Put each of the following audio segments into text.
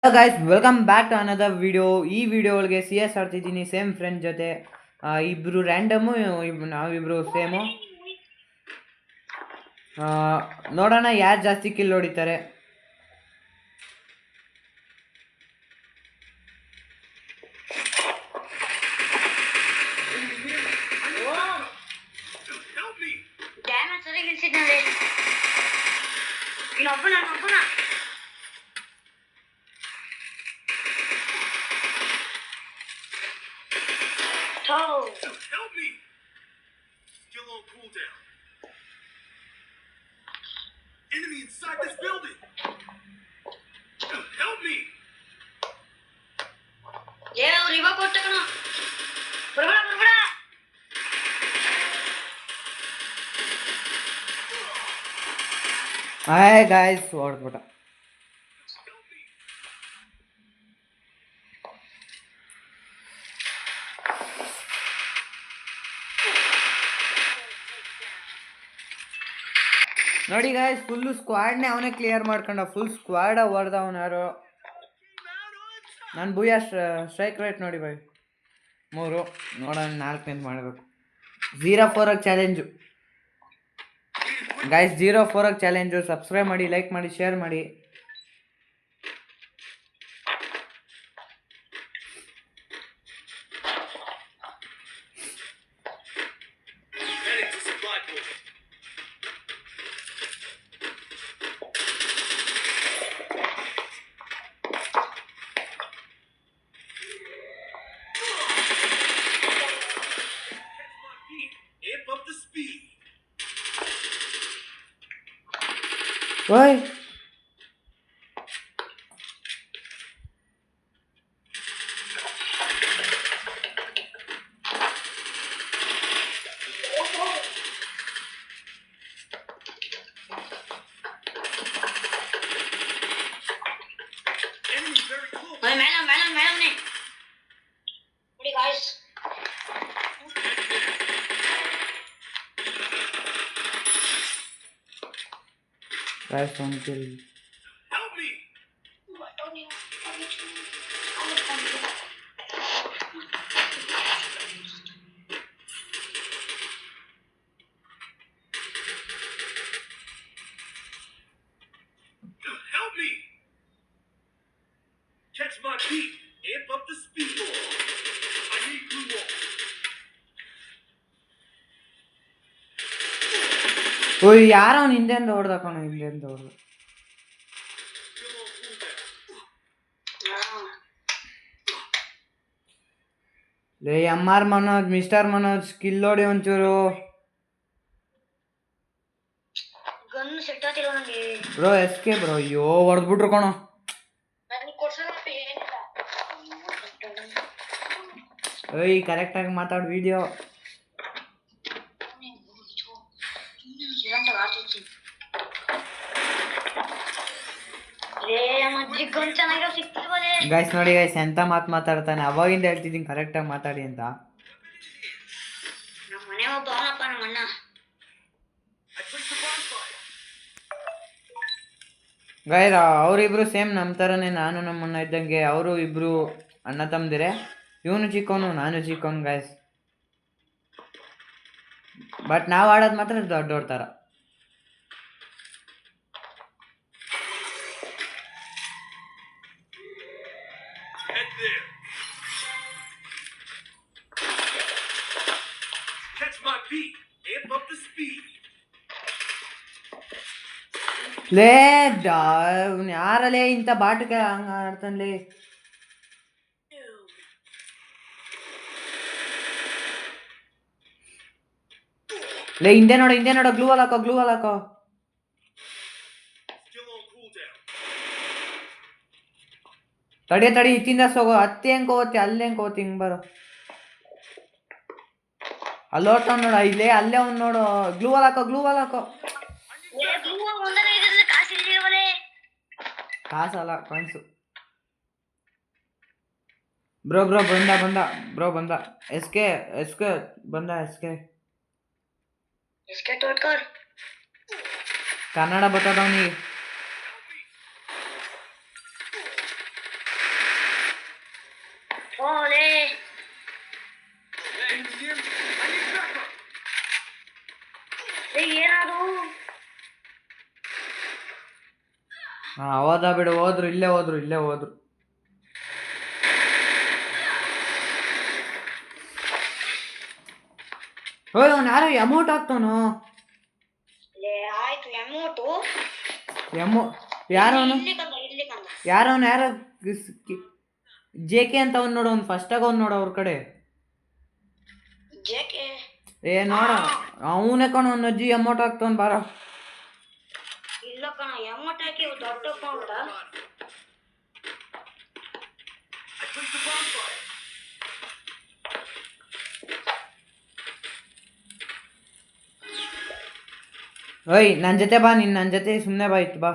Hello guys, welcome back to another video. ಈ video ಒಳಗೆ C S ಆಡ್ತಿದ್ದೀನಿ same friend ಜೊತೆ. ಇಬ್ರು ರ್ಯಾಂಡಮು, ನಾವಿಬ್ರು ಸೇಮು. ನೋಡೋಣ ಯಾರು ಜಾಸ್ತಿ ಕಿಲ್ ಹೊಡಿತಾರೆ. Help me! Still on cooldown. Enemy inside this building. Help me! Yeah, riva kottagana. Barbara. Hi guys, ಹೊಡ್ಬಿಟ್ಟ. ನೋಡಿ ಗಾಯ್ಸ್, ಫುಲ್ ಸ್ಕ್ವಾಡ್ನೇ ಅವನೇ ಕ್ಲಿಯರ್ ಮಾಡ್ಕೊಂಡ. ಫುಲ್ ಸ್ಕ್ವಾಡ್ ಹೊಡೆದವನಾರು. ನಾನು ಭೂಯಾ ಸ್ಟ್ರೈಕ್ ರೇಟ್ ನೋಡಿ ಬೈ 3. ನೋಡೋಣ 4 ಮಾಡಬೇಕು. 0-4 ಚಾಲೆಂಜು ಗೈಸ್, 0-4 ಚಾಲೆಂಜು. ಸಬ್ಸ್ಕ್ರೈಬ್ ಮಾಡಿ, ಲೈಕ್ ಮಾಡಿ, ಶೇರ್ ಮಾಡಿ. ಓಯ್ Madam. Ready, guys. guys, don't kill. Help me! Help me! Catch my beat. Amp up the speed. I need glue wall. ಓಯ್ ಯಾರ ಅವ್ನು ಹಿಂದೆಂದ ಹೊಡೆದ ಕಣ, ಹಿಂದೆಂದ ಹೊಡೆದ. ಲೇ MR Manoj, mister Manoj, skill ನೋಡಿ ಒಂಚೂರು. ಗನ್ ಸೆಟ್ ಆಗ್ತಿಲ್ಲ ನನಗೆ ಬ್ರೋ. S K bro. ಅಯ್ಯೋ ಹೊಡೆದ್ಬಿಟ್ರು ಕಣ. ನನಗೆ ಕೊಡ್ಸಲ್ಲ ಏನಿಲ್ಲ. ಏಯ್ ಕರೆಕ್ಟಾಗಿ ಮಾತಾಡು ವಿಡಿಯೋ. ಗೈಸ್ ನೋಡಿ ಗೈಸ್, ಎಂತ ಮಾತಾಡ್ತಾನೆ. ಅವಾಗಿಂದ ಹೇಳ್ತಿದ್ದೀನಿ ಕರೆಕ್ಟಾಗಿ ಮಾತಾಡಿ ಅಂತ. ಗೈಸ್ ಅವರಿಬ್ರು ಸೇಮ್ ನಮ್ಮ ಥರನೇ, ನಾನು ನಮ್ಮಣ್ಣ ಇದ್ದಂಗೆ. ಅವರು ಇಬ್ರು ಅಣ್ಣ ತಮ್ಮದಿರೆ. ಇವನು ಚಿಕ್ಕವನು, ನಾನು ಚಿಕ್ಕವನು ಗೈಸ್. ಬಟ್ ನಾವು ಆಡೋದು ಮಾತ್ರ ದೊಡ್ಡವ್ರ ಥರ. Head there. Catch my beat. Amp up the speed. ಲೇ ಯಾರಲ್ಲೇ ಇಂಥ ಬಾಟಕ್ಕೆ ಹಂಗ ಆಡ್ತಾನೆ. ಲೇ ಹಿಂದೆ ನೋಡ ಗ್ಲೂ ವಾಲ್ ಹಾಕೋ. ತಡಿ ಇತ್ತಿಂದ ಹೋಗೋ. ಹತ್ತಿ ಹೆಂಗ್ ಹೋಗತ್ತೆ, ಅಲ್ಲೇ ಹೆಂಗ್ ಹೋಗತ್ತೆ, ಹಿಂಗ್ ಬರೋ. ಅಲ್ಲೋಟ ನೋಡ, ಇಲ್ಲೇ ಅಲ್ಲೇ ಅವ್ನು ನೋಡು. ಗ್ಲೂ ವಾಲ್ ಹಾಕೋ. ಕಾಸಲ್ಲ, ಕಾಯಿನ್ಸು. ಬ್ರೋ ಬಂದ. ಎಸ್ಕೆ ಬಂದ. ಎಸ್ಕೆ ಕನ್ನಡ ಬರ್ತದವನಿಗೆ. ಓಲೇ Enemy near me. I need backup. ಏನದು ಹೋದ ಬಿಡು, ಹೋದ್ರು ಇಲ್ಲೇ ಹೋದ್ರು. ಓಯ್ ಅವ್ನು ಯಾರೋ ಅಮೌಂಟ್ ಹಾಕ್ತಾನು. ಲೇ ಆಯ್ತು ಎಮೋಟು ಯಾರವನು ಇಲ್ಲಿ ಕಂದ ಯಾರೋ ಜೆ ಕೆ ಅಂತ ಅವ್ನು ನೋಡು, ಅವ್ನು ಫಸ್ಟಾಗ ಅವ್ನು ನೋಡು ಅವ್ರ ಕಡೆ. ಜೆಕೆ ನೋಡ ಅವನೇ ಕಣ ಅವ್ನ ಅಜ್ಜಿ ಅಮೌಂಟ್ ಹಾಕ್ತಾವ್ನು ಬಾರ. ಇಲ್ಲ ಕಣ ಎಮೋಟ್ ಹಾಕಿ ದೊಡ್ಡ account I placed the bonfire. ಓಯ್ ನನ್ನ ಜೊತೆ ಬಾ, ನೀನು ನನ್ನ ಜೊತೆ ಸುಮ್ಮನೆ ಬಾ, ಇತ್ತು ಬಾ.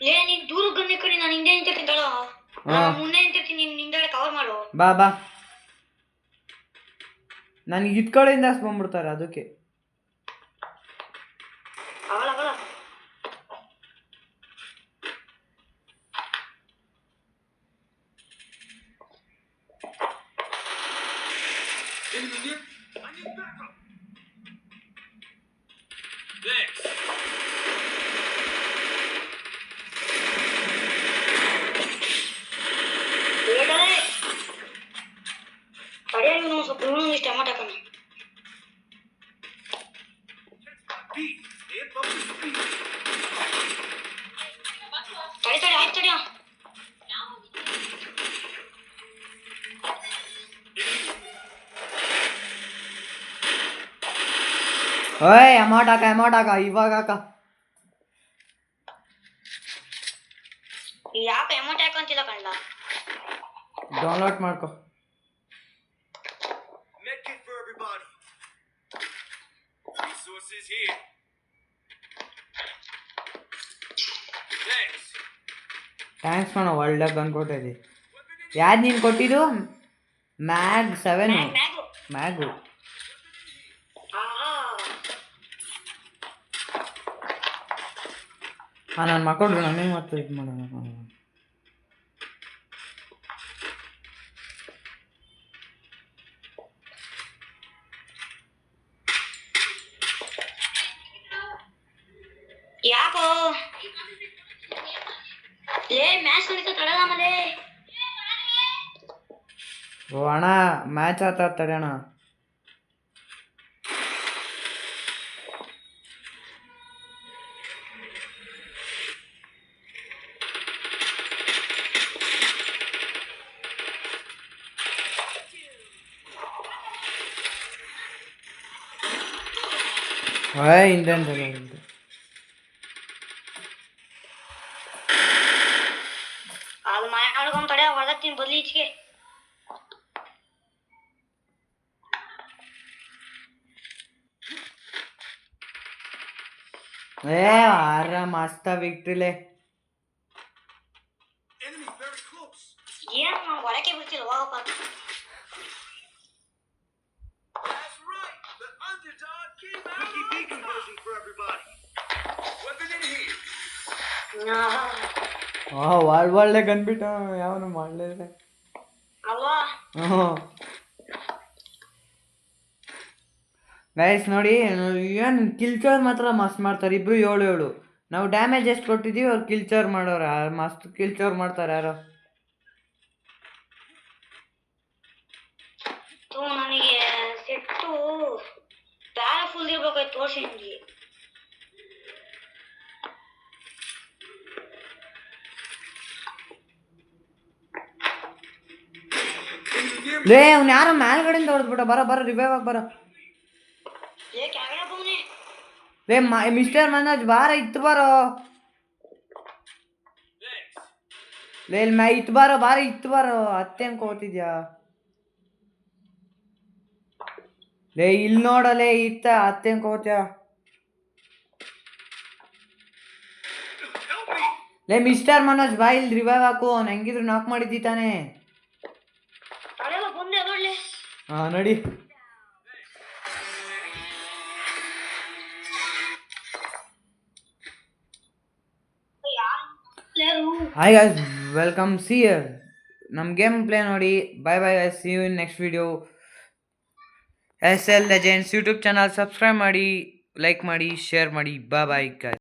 ಲೇ ನೀನ್ ದೂರ ಗನ್ನಿ ಕಡೆ ನಾನು ಹಿಂದೆ ನಿಂತಿರ್ತೀನಿ ತಡೋ, ನಾನು ಮುಂದೆ ನಿಂತಿರ್ತೀನಿ, ನೀನ್ ಹಿಂದೆ ಕವರ್ ಮಾಡು. ಬಾ ನನಗೆ ಇದ್ ಕಡೆಯಿಂದ ಬಂದ್ಬಿಡ್ತಾರೆ ಅದಕ್ಕೆ. ಅವಳ Enemy near. I need backup. Thanks. ತಡೆಯ ಸ್ವಲ್ಪ ಇಷ್ಟು ಟೊಮಾಟ ಹಾಕೋಣ. Beat. Amp up the speed. ತಡಿ ಆಯ್ತು ತಡಿಯ. ಓಯ್ ಅಮೌಂಟ್ ಹಾಕ ಇವಾಗ ಹಾಕ. ಯಾಕೆ ಅಮೌಂಟ್ ಹಾಕಂತಿಲ್ಲ ಕಣ್ಣ. ಡೌನ್ಲೋಡ್ ಮಾಡ್ಕೊ. Medkit for everybody. Resources here. Thanks. Thanks ಕಣ, ಒಳ್ಳೆ ಗನ್ ಕೊಟ್ಟಿದ್ದಿ. ಯಾವ್ದು ನೀನು ಕೊಟ್ಟಿದ್ದು? ಮ್ಯಾಗ್ 7 ಮ್ಯಾಗು. ನಾನು ಮಕ್ಕಳು ನನಗೆ ಮತ್ತೆ ಇದು ಮಾಡೋಣ. ಯಾಕೋ ಲೇ ಮ್ಯಾಚ್ ನಡೀತಾ ತಡಲ್ಲ ಮಲೇ. ಓ ಅಣ್ಣ ಮ್ಯಾಚ್ ಆಡ್ತಾರೆ ಅಣ್ಣ. ಹಿಂದೆ ಅದು ಮಾಡ್ಕೊಂಡ್ ತಡೆ ಹೊರಗತ್ತೀನಿ ಬದ್ಲಿ ಈಚೆಗೆ. ಮಸ್ತ ವಿಕ್ಟ್ರಿಲೆ. Enemy very close. ಏನು ನಾವು ಒಳಕ್ಕೆ ಬಿಡ್ತಿಲ್ಲ ಹೋಗಪ್ಪ. That's right. The underdog came out. Wiki B conversion for everybody. Weapon in here. ಒಳ್ಳೆ ಗನ್ಬಿಟ್ಟು ಯಾವನು ಮಾಡಲಿಲ್ಲ ಅಲ್ವಾ. ಗೈಸ್ ನೋಡಿ, ಏನು ಕಿಲ್ಚರ್ ಮಾತ್ರ ಮಸ್ತ್ ಮಾಡ್ತಾರೆ ಇಬ್ರು. 7 ನಾವು ಡ್ಯಾಮೇಜ್ ಎಷ್ಟು ಕೊಟ್ಟಿದ್ದೀವಿ, ಅವ್ರು ಕಿಲ್ಚರ್ ಮಾಡೋರು ಮಸ್ತ್ ಕಿಲ್ಚರ್ ಮಾಡ್ತಾರೆ ಯಾರೋ. ನನಗೆ ಸೆಟ್ಟು ಪವರ್ಫುಲ್ ಇರ್ಬೇಕಾಯ್ತು ತೋರ್ಸಿ ನಿಮಗೆ. ಲೇ ಅವ್ನು ಯಾರೋ ಮೇಲ್ಗಡೆಯಿಂದ ಹೊಡೆದ್ಬಿಟ್ಟ. ಬರ ರಿವೈವ್ ಆಗಿ ಬರ. ಲೇ ಕೆಳಗಡೆ ಬನ್ನಿ. ಲೇ ಮಿಸ್ಟರ್ ಮನೋಜ್ ಬಾರ, ಇತ್ತು ಬಾರೋ. ಲೇ ಇತ್ತು ಬಾರೋ ಅತ್ತೆ ಅನ್ಕೋತಿದ್ಯಾ? ಲೇ ಇಲ್ಲಿ ನೋಡಲೇ ಇತ್ತ ಅತ್ತೆ ಅನ್ಕೋತ್ಯಾ? ಲೇ ಮಿಸ್ಟರ್ ಮನೋಜ್ ಬಾ, ಇಲ್ಲಿ ರಿವೈವ್ ಹಾಕು. ಅವ್ನು ಹೆಂಗಿದ್ರು ನಾಕ್ ಮಾಡಿದ್ದಿ ತಾನೆ. ಬಂದೆ ನೋಡ್ಲೆ. ನಡಿ. Hi guys, welcome. ಸಿ ನಮ್ಮ ಗೇಮ್ ಪ್ಲೇ ನೋಡಿ. Bye bye guys, see you in next video. SL Legends YouTube channel subscribe ಮಾಡಿ, ಲೈಕ್ ಮಾಡಿ, ಶೇರ್ ಮಾಡಿ. Bye bye guys.